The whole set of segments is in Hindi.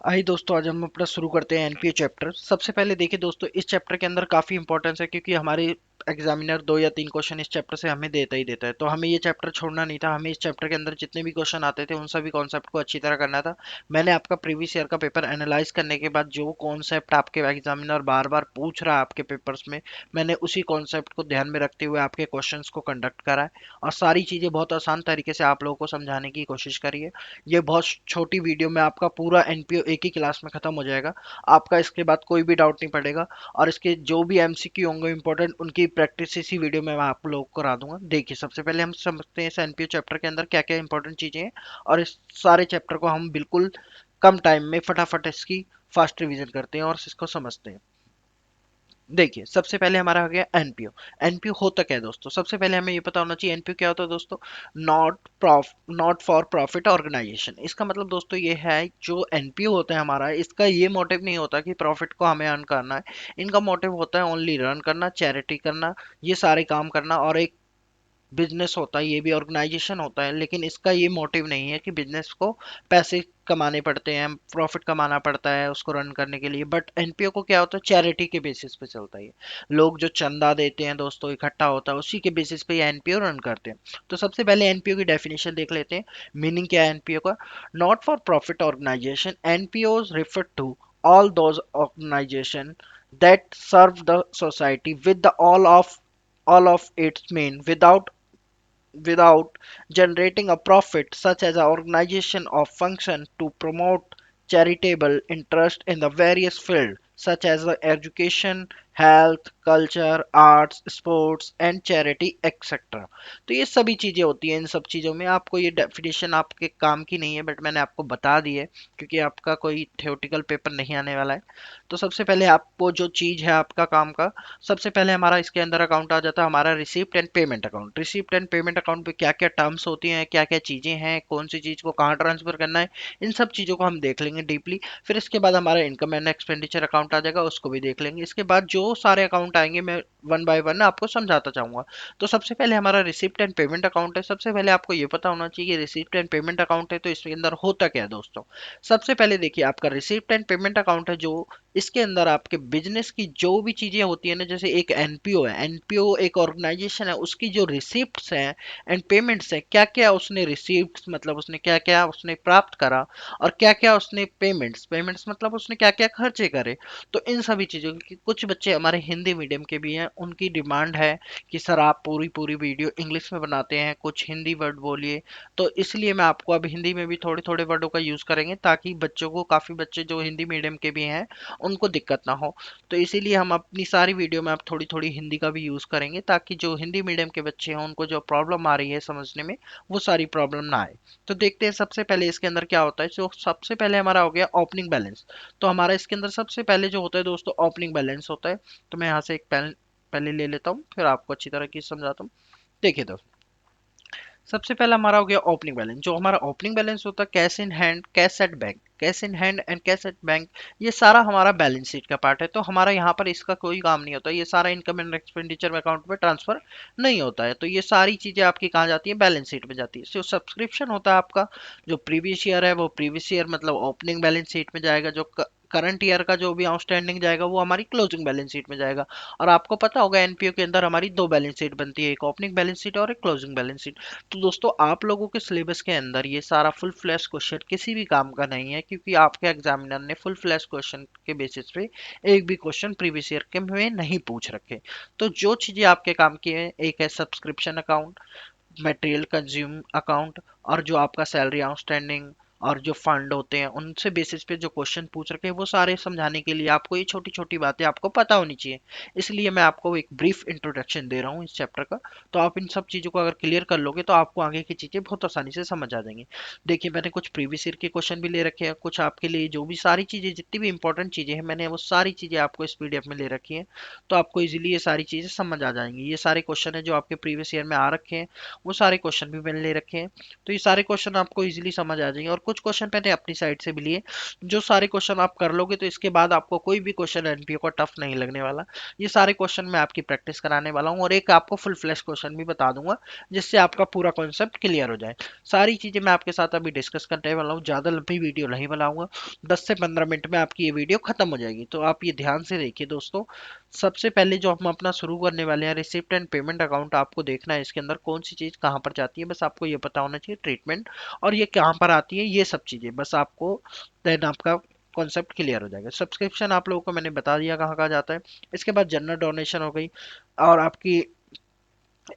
आइए दोस्तों, आज हम अपना शुरू करते हैं एनपीए चैप्टर। सबसे पहले देखिए दोस्तों, इस चैप्टर के अंदर काफ़ी इंपॉर्टेंस है क्योंकि हमारे एग्जामिनर 2 या 3 क्वेश्चन इस चैप्टर से हमें देता ही देता है। तो हमें ये चैप्टर छोड़ना नहीं था। हमें इस चैप्टर के अंदर जितने भी क्वेश्चन आते थे उन सभी कॉन्सेप्ट को अच्छी तरह करना था। मैंने आपका प्रीवियस ईयर का पेपर एनालाइज करने के बाद जो कॉन्सेप्ट आपके एग्जामिनर बार बार पूछ रहा है आपके पेपर्स में, मैंने उसी कॉन्सेप्ट को ध्यान में रखते हुए आपके क्वेश्चंस को कंडक्ट करा है और सारी चीज़ें बहुत आसान तरीके से आप लोगों को समझाने की कोशिश करी है। ये बहुत छोटी वीडियो में आपका पूरा एनपीओ एक ही क्लास में खत्म हो जाएगा। आपका इसके बाद कोई भी डाउट नहीं पड़ेगा और इसके जो भी एमसीक्यू होंगे इंपॉर्टेंट, उनकी प्रैक्टिस इसी वीडियो में मैं आप लोगों को करा दूंगा। देखिए, सबसे पहले हम समझते हैं इस एनपीओ चैप्टर के अंदर क्या क्या इंपॉर्टेंट चीजें हैं और इस सारे चैप्टर को हम बिल्कुल कम टाइम में फटाफट इसकी फास्ट रिवीजन करते हैं और इसको समझते हैं। देखिए, सबसे पहले हमारा हो गया एनपीओ। एनपीओ होता क्या है दोस्तों? सबसे पहले हमें ये पता होना चाहिए एनपीओ क्या होता है दोस्तों। Not for profit organisation. इसका मतलब दोस्तों ये है, जो एनपीओ होता है हमारा, इसका ये मोटिव नहीं होता कि प्रॉफिट को हमें अर्न करना है। इनका मोटिव होता है ओनली रन करना, चैरिटी करना, ये सारे काम करना। और एक बिजनेस होता है, ये भी ऑर्गेनाइजेशन होता है, लेकिन इसका ये मोटिव नहीं है कि बिजनेस को पैसे कमाने पड़ते हैं, प्रॉफिट कमाना पड़ता है उसको रन करने के लिए। बट एनपीओ को क्या होता है, चैरिटी के बेसिस पे चलता है। लोग जो चंदा देते हैं दोस्तों, इकट्ठा होता है, उसी के बेसिस पे ये एनपीओ रन करते हैं। तो सबसे पहले एनपीओ की डेफिनेशन देख लेते हैं। मीनिंग क्या है एनपीओ का? Not for profit organisation, NPO refer to all those organization that serve the society with the all of its mean without generating a profit, such as an organization of function to promote charitable interest in the various fields such as the education, health, culture, arts, sports and charity etc। तो ये सभी चीजें होती हैं। इन सब चीजों में आपको ये डेफिनेशन आपके काम की नहीं है, बट मैंने आपको बता दी है क्योंकि आपका कोई थ्योरेटिकल पेपर नहीं आने वाला है। तो सबसे पहले आपको जो चीज है आपका काम का, सबसे पहले हमारा इसके अंदर अकाउंट आ जाता है हमारा receipt and payment account. Receipt and payment account पे क्या क्या टर्म्स होती हैं, क्या क्या चीज़ें हैं, कौन सी चीज़ को कहाँ ट्रांसफर करना है, इन सब चीज़ों को हम देख लेंगे डीपली। फिर इसके बाद हमारा इनकम एंड एक्सपेंडिचर अकाउंट आ जाएगा, उसको भी देख लेंगे। इसके बाद जो सारे अकाउंट आएंगे मैं वन बाय वन आपको समझाता चाहूंगा। तो सबसे पहले हमारा रिसिप्ट एंड पेमेंट अकाउंट है। सबसे पहले आपको ये पता होना चाहिए रिसिप्ट एंड पेमेंट अकाउंट है तो इसके अंदर होता क्या है दोस्तों। सबसे पहले देखिए, आपका रिसिप्ट एंड पेमेंट अकाउंट है जो इसके अंदर आपके बिजनेस की जो भी चीजें होती है ना, जैसे एक एनपीओ है, एनपीओ एक ऑर्गेनाइजेशन है, उसकी जो रिसिप्ट्स हैं एंड पेमेंट्स हैं, क्या क्या उसने रिसीव्ड मतलब उसने क्या क्या उसने प्राप्त करा, और क्या क्या उसने पेमेंट्स पेमेंट्स मतलब उसने क्या क्या खर्चे करे। तो इन सभी चीजों की, कुछ बच्चे हमारे हिंदी मीडियम के भी हैं, उनकी डिमांड है कि सर आप पूरी पूरी वीडियो इंग्लिश में बनाते हैं, कुछ हिंदी वर्ड बोलिए। तो इसलिए मैं आपको अब हिंदी में भी थोड़े थोड़े वर्डों का यूज करेंगे ताकि बच्चों को, काफी बच्चे जो हिंदी मीडियम के भी हैं, उनको दिक्कत ना हो। तो इसीलिए हम अपनी सारी वीडियो में अब थोड़ी थोड़ी हिंदी का भी यूज़ करेंगे ताकि जो हिंदी मीडियम के बच्चे हैं उनको जो प्रॉब्लम आ रही है समझने में, वो सारी प्रॉब्लम ना आए। तो देखते हैं सबसे पहले इसके अंदर क्या होता है। जो सबसे पहले हमारा हो गया ओपनिंग बैलेंस। तो हमारा इसके अंदर सबसे पहले जो होता है दोस्तों, ओपनिंग बैलेंस होता है। तो मैं यहाँ से एक पेन पहले ले लेता हूँ, फिर आपको अच्छी तरह की समझाता हूँ। देखिए दोस्तों, सबसे पहला हमारा हो गया ओपनिंग बैलेंस। जो हमारा ओपनिंग बैलेंस होता है, cash in hand, cash at bank, cash in hand and cash at bank, ये सारा हमारा बैलेंस शीट का पार्ट है। तो हमारा यहाँ पर इसका कोई काम नहीं होता, ये सारा इनकम एंड एक्सपेंडिचर में अकाउंट में ट्रांसफर नहीं होता है। तो ये सारी चीजें आपकी कहाँ जाती है, बैलेंस शीट में जाती है। जो सब्सक्रिप्शन होता है आपका, जो प्रीवियस ईयर है वो प्रीवियस ईयर मतलब ओपनिंग बैलेंस शीट में जाएगा। जो करंट ईयर का जो भी आउटस्टैंडिंग जाएगा वो हमारी क्लोजिंग बैलेंस शीट में जाएगा। और आपको पता होगा एनपीओ के अंदर हमारी दो बैलेंस शीट बनती है, एक ओपनिंग बैलेंस शीट और एक क्लोजिंग बैलेंस शीट। तो दोस्तों, आप लोगों के सिलेबस के अंदर ये सारा फुल फ्लैश क्वेश्चन किसी भी काम का नहीं है क्योंकि आपके एग्जामिनर ने फुल फ्लैश क्वेश्चन के बेसिस पे एक भी क्वेश्चन प्रीवियस ईयर के में नहीं पूछ रखे। तो जो चीजें आपके काम की है, एक है subscription account, material consume account, और जो आपका सैलरी आउटस्टैंडिंग और जो फंड होते हैं उनसे बेसिस पे जो क्वेश्चन पूछ रखे हैं, वो सारे समझाने के लिए आपको ये छोटी छोटी बातें आपको पता होनी चाहिए। इसलिए मैं आपको एक ब्रीफ इंट्रोडक्शन दे रहा हूँ इस चैप्टर का। तो आप इन सब चीज़ों को अगर क्लियर कर लोगे तो आपको आगे की चीज़ें बहुत आसानी से समझ आ जाएंगी। देखिए, मैंने कुछ प्रीवियस ईयर के क्वेश्चन भी ले रखे हैं, कुछ आपके लिए जो भी सारी चीज़ें, जितनी भी इंपॉर्टेंट चीज़ें हैं, मैंने वो सारी चीज़ें आपको इस पीडीएफ में ले रखी हैं। तो आपको इजीली ये सारी चीज़ें समझ आ जाएंगी। ये सारे क्वेश्चन है जो आपके प्रीवियस ईयर में आ रखे हैं, वो सारे क्वेश्चन भी मैंने ले रखे हैं। तो ये सारे क्वेश्चन आपको इजीली समझ आ जाएंगे। और कुछ क्वेश्चन मैंने अपनी साइड से भी लिए, जो सारे क्वेश्चन आप कर लोगे तो इसके बाद आपको कोई भी क्वेश्चन एनपीओ का टफ नहीं लगने वाला। ये सारे क्वेश्चन मैं आपकी प्रैक्टिस कराने वाला हूँ, और एक आपको फुल फ्लैश क्वेश्चन भी बता दूंगा जिससे आपका पूरा कॉन्सेप्ट क्लियर हो जाए। सारी चीजें मैं आपके साथ अभी डिस्कस करने वाला हूँ, ज्यादा लंबी वीडियो नहीं बनाऊंगा, 10 से 15 मिनट में आपकी ये वीडियो खत्म हो जाएगी। तो आप ये ध्यान से देखिए दोस्तों। सबसे पहले जो हम अपना शुरू करने वाले हैं, रिसिप्ट एंड पेमेंट अकाउंट आपको देखना है, इसके अंदर कौन सी चीज कहाँ पर जाती है, बस आपको ये पता होना चाहिए ट्रीटमेंट और ये कहाँ पर आती है, ये सब चीजें बस आपको, देन आपका कॉन्सेप्ट क्लियर हो जाएगा। सब्सक्रिप्शन आप लोगों को मैंने बता दिया कहाँ कहाँ जाता है। इसके बाद जनरल डोनेशन हो गई, और आपकी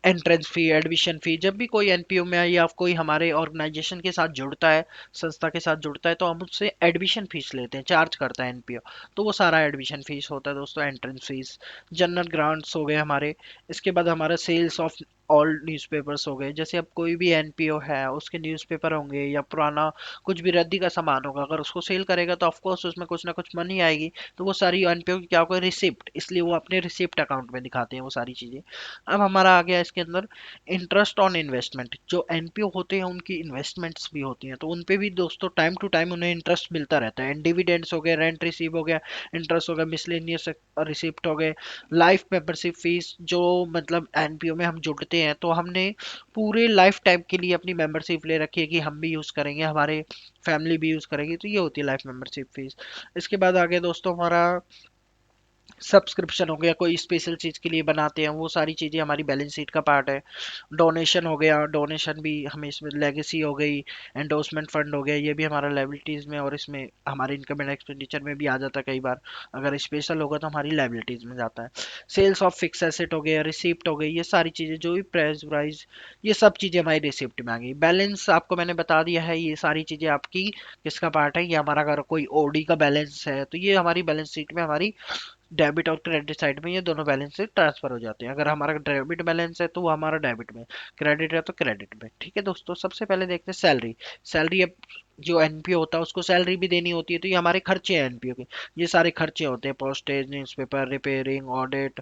एंट्रेंस फी, एडमिशन फी, जब भी कोई एनपीओ में या कोई हमारे ऑर्गेनाइजेशन के साथ जुड़ता है, संस्था के साथ जुड़ता है, तो हम उससे एडमिशन फीस लेते हैं, चार्ज करता है एनपीओ। तो वो सारा एडमिशन फीस होता है दोस्तों, एंट्रेंस फीस। जनरल ग्रांट्स हो गए हमारे। इसके बाद हमारा सेल्स ऑफ ऑल न्यूज़पेपर्स हो गए, जैसे अब कोई भी एनपीओ है उसके न्यूज़पेपर होंगे या पुराना कुछ भी रद्दी का सामान होगा, अगर उसको सेल करेगा तो ऑफकोर्स उसमें कुछ ना कुछ मनी आएगी। तो वो सारी एनपीओ की क्या होगा, रिसिप्ट, इसलिए वो अपने रिसिप्ट अकाउंट में दिखाते हैं वो सारी चीजें। अब हमारा आ गया इसके अंदर इंटरेस्ट ऑन इन्वेस्टमेंट। जो एनपीओ होते हैं उनकी इन्वेस्टमेंट्स भी होती हैं, तो उन पे भी दोस्तों टाइम टू टाइम उन्हें इंटरेस्ट मिलता रहता है। डिविडेंड्स हो गए, रेंट रिसीव हो गया, इंटरेस्ट हो गया, मिसलेनियस रिसिप्ट हो गए, लाइफ मेंबरशिप फीस। जो मतलब एनपीओ में हम जुड़ते हैं तो हमने पूरे लाइफ टाइम के लिए अपनी मेंबरशिप ले रखी है कि हम भी यूज करेंगे, हमारे फैमिली भी यूज करेगी, तो ये होती है लाइफ मेंबरशिप फीस। इसके बाद आगे दोस्तों हमारा सब्सक्रिप्शन हो गया, कोई स्पेशल चीज के लिए बनाते हैं, वो सारी चीजें हमारी बैलेंस शीट का पार्ट है। डोनेशन हो गया, डोनेशन भी हमें इसमें, लेगेसी हो गई, एंडोर्समेंट फंड हो गया, ये भी हमारा लाइबिलिटीज में और इसमें हमारे इनकम एंड एक्सपेंडिचर में भी आ जाता है कई बार। अगर स्पेशल होगा तो हमारी लाइबिलिटीज में जाता है। सेल्स ऑफ फिक्स एसेट हो गया, रिसिप्ट हो गई, ये सारी चीजें जो भी प्राइस वाइज, ये सब चीजें हमारी रिसिप्ट में आ गई। बैलेंस आपको मैंने बता दिया है, ये सारी चीजें आपकी किसका पार्ट है, ये हमारा अगर कोई ओडी का बैलेंस है तो ये हमारी बैलेंस शीट में हमारी डेबिट और क्रेडिट साइड में ये दोनों बैलेंस से ट्रांसफर हो जाते हैं। अगर हमारा डेबिट बैलेंस है तो वो हमारा डेबिट में, क्रेडिट है तो क्रेडिट में। ठीक है दोस्तों, सबसे पहले देखते हैं सैलरी। सैलरी अब जो एनपीओ होता है उसको सैलरी भी देनी होती है, तो ये हमारे खर्चे हैं एनपीओ के। ये सारे खर्चे होते हैं, postage, newspaper, repairing, audit,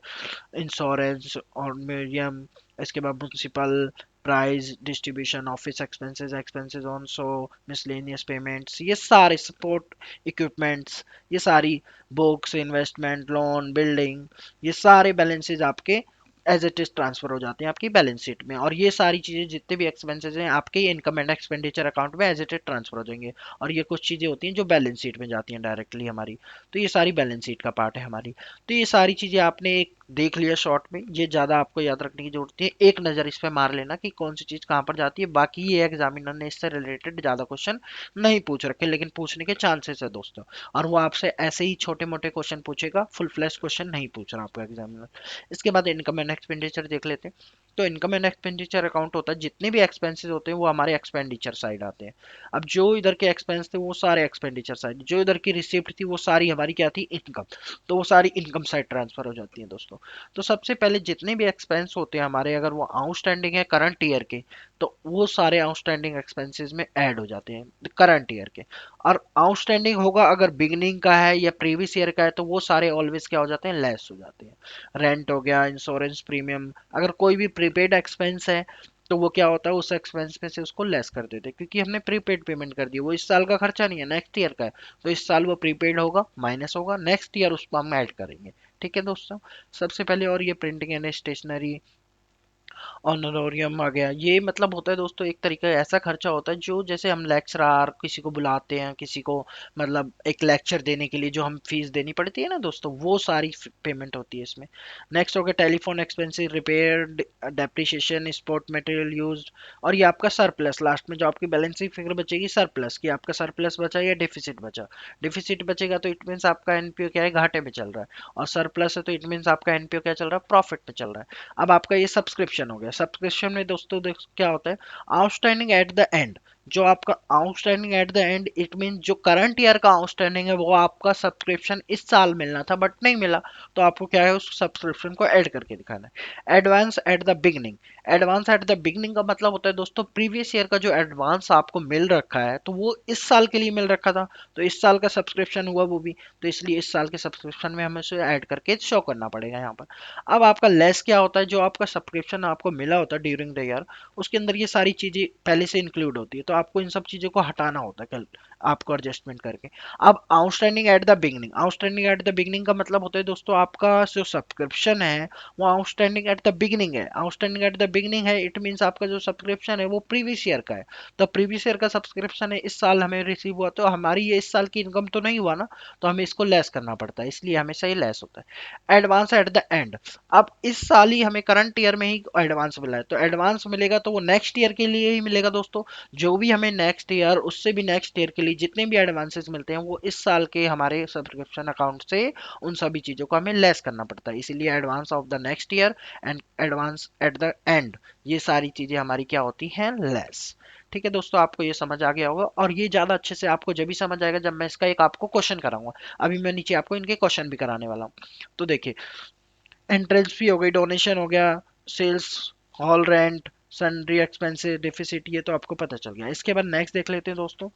insurance और म्यूजियम। इसके बाद municipal, price distribution, office expenses, expenses on so, miscellaneous payments, ये सारे सपोर्ट इक्विपमेंट्स, ये सारी बुक्स, इन्वेस्टमेंट, लोन, बिल्डिंग, ये सारे बैलेंसेस आपके एज इट इज ट्रांसफर हो जाते हैं आपकी बैलेंस शीट में। और ये सारी चीजें जितने भी एक्सपेंसेस हैं आपके इनकम एंड एक्सपेंडिचर अकाउंट में एज इट इज ट्रांसफर हो जाएंगे। और ये कुछ चीजें होती हैं जो बैलेंस शीट में जाती हैं डायरेक्टली हमारी, तो ये सारी बैलेंस शीट का पार्ट है हमारी। तो ये सारी चीजें आपने एक देख लिया शॉर्ट में, ये ज्यादा आपको याद रखने की जरूरत नहीं है, एक नजर इस पे मार लेना कि कौन सी चीज कहाँ पर जाती है। बाकी ये एग्जामिनर ने इससे रिलेटेड ज्यादा क्वेश्चन नहीं पूछ रखे, लेकिन पूछने के चांसेस है दोस्तों। और वो आपसे ऐसे ही छोटे मोटे क्वेश्चन पूछेगा, फुल फ्लैश क्वेश्चन नहीं पूछ रहा आपका एग्जामिनर। इसके बाद इनकम एंड एक्सपेंडिचर देख लेते हैं। तो इनकम एंड एक्सपेंडिचर अकाउंट होता है, जितने भी एक्सपेंसेस होते हैं वो हमारे एक्सपेंडिचर साइड आते हैं। अब जो इधर के एक्सपेंस थे वो सारे एक्सपेंडिचर साइड, जो इधर की रिसिप्ट थी वो सारी हमारी क्या थी, इनकम, तो वो सारी इनकम साइड ट्रांसफर हो जाती है दोस्तों। तो सबसे पहले जितने भी एक्सपेंस होते हैं हमारे, अगर वो आउटस्टैंडिंग है करंट ईयर के, तो वो सारे आउटस्टैंडिंग एक्सपेंसेस में ऐड हो जाते हैं करंट ईयर के। और आउटस्टैंडिंग होगा अगर बिगनिंग का है या प्रीवियस ईयर का है, तो वो सारे ऑलवेज क्या हो जाते हैं, लेस हो जाते हैं। रेंट हो गया, इंश्योरेंस प्रीमियम, अगर कोई भी प्रीपेड एक्सपेंस है तो वो क्या होता है, उस एक्सपेंस में से उसको लेस कर देते हैं, क्योंकि हमने प्रीपेड पेमेंट कर दी, वो इस साल का खर्चा नहीं है, नेक्स्ट ईयर का है। तो इस साल वो प्रीपेड होगा, माइनस होगा, नेक्स्ट ईयर उसको हम ऐड करेंगे। ठीक है दोस्तों, सबसे पहले। और ये प्रिंटिंग एंड स्टेशनरी, ऑनरोरियम आ गया, ये मतलब होता है दोस्तों एक तरीका ऐसा खर्चा होता है जो, जैसे हम लेक्चरर किसी को बुलाते हैं, किसी को मतलब एक लेक्चर देने के लिए जो हम फीस देनी पड़ती है ना दोस्तों, वो सारी पेमेंट होती है इसमें। नेक्स्ट हो गया telephone expensive, repair, depreciation, sport material use. और ये आपका सरप्लस, लास्ट में जो आपकी बैलेंसिंग फिगर बचेगी, सरप्लस की, आपका सरप्लस बचा या डिफिसिट बचा। डिफिसिट बचेगा तो इट मीन्स आपका एनपीओ क्या है, घाटे में चल रहा है, और सरप्लस है तो इट मीन्स आपका एनपीओ क्या चल रहा है, प्रॉफिट में चल रहा है। अब आपका ये सब्सक्रिप्शन हो गया। सब्सक्रिप्शन में दोस्तों क्या होता है, आउटस्टैंडिंग एट द एंड। जो आपका outstanding at the end, it mean जो करंट ईयर का आउटस्टैंडिंग है वो आपका सब्सक्रिप्शन इस साल मिलना था बट नहीं मिला, तो आपको क्या है, उस सब्सक्रिप्शन को ऐड करके दिखाना है। Advance at the beginning. Advance at the beginning का मतलब होता है दोस्तों, प्रीवियस ईयर का जो एडवांस आपको मिल रखा है तो वो इस साल के लिए मिल रखा था, तो इस साल का सब्सक्रिप्शन हुआ वो भी, तो इसलिए इस साल के सब्सक्रिप्शन में हमें उसे ऐड करके शो करना पड़ेगा यहाँ पर। अब आपका लेस क्या होता है, जो आपका सब्सक्रिप्शन आपको मिला होता है ड्यूरिंग द ईयर, उसके अंदर ये सारी चीजें पहले से इंक्लूड होती है, तो तो आपको इन सब चीज़ों को हटाना होता है कल आपको एडजस्टमेंट करके। अब outstanding at the beginning, outstanding at the beginning का मतलब होता है दोस्तों आपका जो सब्सक्रिप्शन है वो आउटस्टैंडिंग एट द बिगनिंग है। आउटस्टैंडिंग एट द बिगनिंग है, इट मीन्स आपका जो सब्सक्रिप्शन है वो प्रीवियस ईयर का है। तो प्रीवियस ईयर का सब्सक्रिप्शन है, इस साल हमें रिसीव हुआ, तो हमारी ये इस साल की इनकम तो नहीं हुआ ना, तो हमें इसको लेस करना पड़ता है, इसलिए हमेशा ये लेस होता है। एडवांस एट द एंड, अब इस साल ही हमें करंट ईयर में ही एडवांस मिला है, तो एडवांस मिलेगा तो वो नेक्स्ट ईयर के लिए ही मिलेगा दोस्तों। जो भी हमें नेक्स्ट ईयर, उससे भी नेक्स्ट ईयर के लिए जितने भी एडवांसेस मिलते हैं वो इस साल के हमारे सब्सक्रिप्शन अकाउंट से उन सभी चीज़ों को हमें लेस करना पड़ता है, इसीलिए advance of the next year and advance at the end, ये सारी चीज़ें हमारी क्या होती हैं, लेस। ठीक है दोस्तों, आपको ये समझ आ गया होगा, और ये ज़्यादा अच्छे से आपको जब भी समझ आएगा जब मैं इसका एक आपको क्वेश्चन कराऊंगा। अभी मैं नीचे आपको इनके क्वेश्चन भी कराने वाला हूँ। तो देखिए, एंट्रेंस फी हो गई, डोनेशन हो गया, sales hall rent, sundry expenses, deficit, ये तो आपको पता चल गया। इसके बाद नेक्स्ट देख लेते हैं दोस्तों।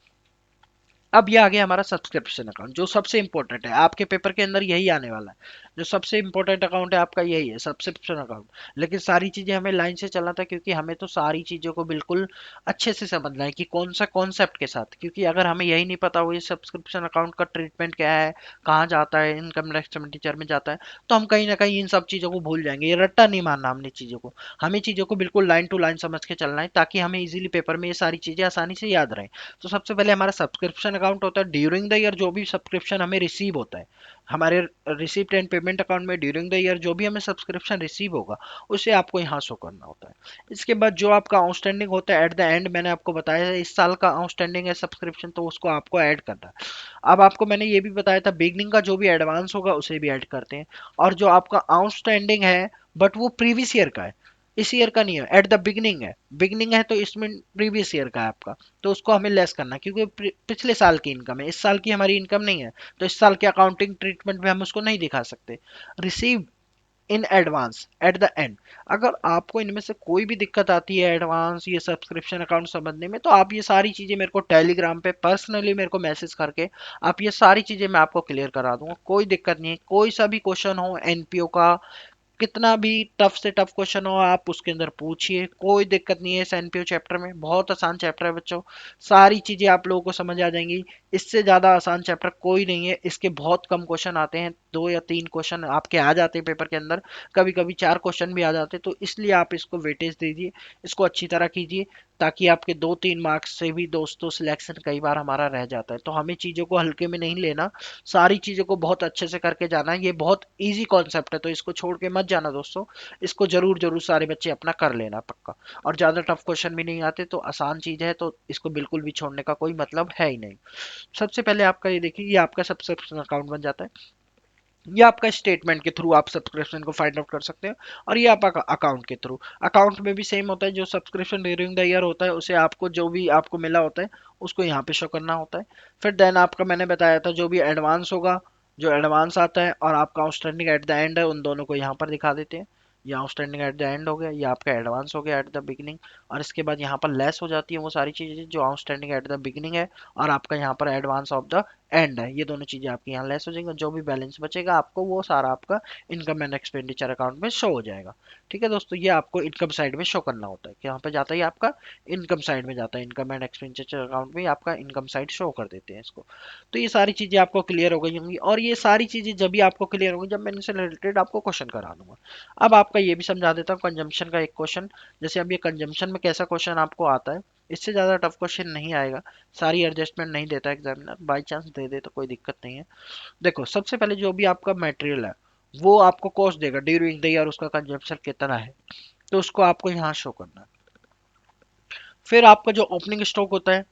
अब ये आ गया हमारा सब्सक्रिप्शन अकाउंट, जो सबसे इंपॉर्टेंट है आपके पेपर के अंदर, यही आने वाला है। जो सबसे इंपॉर्टेंट अकाउंट है आपका यही है, सब्सक्रिप्शन अकाउंट। लेकिन सारी चीजें हमें लाइन से चलना था, क्योंकि हमें तो सारी चीजों को बिल्कुल अच्छे से समझना है कि कौन सा कॉन्सेप्ट के साथ, क्योंकि अगर हमें यही नहीं पता हो ये सब्सक्रिप्शन अकाउंट का ट्रीटमेंट क्या है, कहाँ जाता है, इनकम टैक्स एक्सपेंडिचर में जाता है, तो हम कहीं ना कहीं इन सब चीजों को भूल जाएंगे। ये रट्टा नहीं मारना हमने चीजों को, हमें चीजों को बिल्कुल लाइन टू लाइन समझ के चलना है, ताकि हमें इजीली पेपर में ये सारी चीजें आसानी से याद रहें। तो सबसे पहले हमारा सब्सक्रिप्शन अकाउंट होता है ड्यूरिंग द ईयर, जो भी सब्सक्रिप्शन हमें रिसीव होता है हमारे रिसिप्ट एंड पेमेंट अकाउंट में ड्यूरिंग द ईयर, जो भी हमें सब्सक्रिप्शन रिसीव होगा उसे आपको यहाँ शो करना होता है। इसके बाद जो आपका आउटस्टैंडिंग होता है एट द एंड, मैंने आपको बताया है इस साल का आउटस्टैंडिंग है सब्सक्रिप्शन, तो उसको आपको ऐड करना है। अब आपको मैंने ये भी बताया था बिगनिंग का जो भी एडवांस होगा उसे भी ऐड करते हैं। और जो आपका आउटस्टैंडिंग है बट वो प्रीवियस ईयर का है, इस ईयर का नहीं है, एट द बिगनिंग है, बिगनिंग है तो इसमें प्रीवियस ईयर का है आपका, तो उसको हमें लेस करना है, क्योंकि पिछले साल की इनकम है, इस साल की हमारी इनकम नहीं है, तो इस साल के अकाउंटिंग ट्रीटमेंट में हम उसको नहीं दिखा सकते। Receive in advance at the end, अगर आपको इनमें से कोई भी दिक्कत आती है एडवांस ये सब्सक्रिप्शन अकाउंट समझने में, तो आप ये सारी चीज़ें मेरे को टेलीग्राम पे पर्सनली मेरे को मैसेज करके आप ये सारी चीज़ें मैं आपको क्लियर करा दूंगा, कोई दिक्कत नहीं है। कोई सा भी क्वेश्चन हो एनपीओ का, कितना भी टफ से टफ क्वेश्चन हो आप उसके अंदर पूछिए, कोई दिक्कत नहीं है। इस एनपीओ चैप्टर में बहुत आसान चैप्टर है बच्चों, सारी चीजें आप लोगों को समझ आ जाएंगी। इससे ज्यादा आसान चैप्टर कोई नहीं है, इसके बहुत कम क्वेश्चन आते हैं, 2 या 3 क्वेश्चन आपके आ जाते हैं पेपर के अंदर, कभी कभी 4 क्वेश्चन भी आ जाते हैं, तो इसलिए आप इसको वेटेज दीजिए, इसको अच्छी तरह कीजिए, ताकि आपके 2-3 मार्क्स से भी दोस्तों सिलेक्शन कई बार हमारा रह जाता है। तो हमें चीज़ों को हल्के में नहीं लेना, सारी चीज़ों को बहुत अच्छे से करके जाना है। ये बहुत इजी कॉन्सेप्ट है, तो इसको छोड़ के मत जाना दोस्तों, इसको जरूर जरूर सारे बच्चे अपना कर लेना पक्का। और ज़्यादा टफ क्वेश्चन भी नहीं आते, तो आसान चीज़ है, तो इसको बिल्कुल भी छोड़ने का कोई मतलब है ही नहीं। सबसे पहले आपका ये देखिए, ये आपका सब्सक्रिप्शन अकाउंट बन जाता है, ये आपका स्टेटमेंट के थ्रू आप सब्सक्रिप्शन को फाइंड आउट कर सकते हैं, और ये आपका अकाउंट के थ्रू। अकाउंट में भी सेम होता है, जो सब्सक्रिप्शन ड्यूरिंग द ईयर होता है उसे आपको जो भी आपको मिला होता है उसको यहाँ पे शो करना होता है। फिर देन आपका मैंने बताया था जो भी एडवांस होगा, जो एडवांस आता है और आपका आउटस्टैंडिंग एट द एंड है, उन दोनों को यहाँ पर दिखा देते हैं। ये आउटस्टैंडिंग एट द एंड हो गया, ये आपका एडवांस हो गया एट द बिगिनिंग, और इसके बाद यहाँ पर लेस हो जाती है वो सारी चीज़ें जो आउटस्टैंडिंग एट द बिगिनिंग है और आपका यहाँ पर एडवांस ऑफ द एंड है, ये दोनों चीजें आपकी यहाँ लेस हो जाएंगी, जो भी बैलेंस बचेगा आपको वो सारा आपका इनकम एंड एक्सपेंडिचर अकाउंट में शो हो जाएगा। ठीक है दोस्तों, ये आपको इनकम साइड में शो करना होता है कि यहाँ पे जाता है आपका इनकम साइड में जाता है, इनकम एंड एक्सपेंडिचर अकाउंट में आपका इनकम साइड शो कर देते हैं इसको। तो ये सारी चीजें आपको क्लियर हो गई होंगी, और ये सारी चीजें जब भी आपको क्लियर होंगी जब मैं इनसे रिलेटेड आपको क्वेश्चन करा दूंगा। अब आपका ये भी समझा देता हूँ कंजम्पशन का एक क्वेश्चन, जैसे अब ये कंजम्पशन में कैसा क्वेश्चन आपको आता है, इससे ज़्यादा टफ क्वेश्चन नहीं आएगा, सारी एडजस्टमेंट नहीं देता एग्जामिनर, बाई चांस दे दे तो कोई दिक्कत नहीं है। देखो सबसे पहले जो भी आपका मटेरियल है वो आपको कॉस्ट देगा ड्यूरिंग द ईयर, उसका कंजप्शन कितना है, तो उसको आपको यहाँ शो करना है। फिर आपका जो ओपनिंग स्टॉक होता है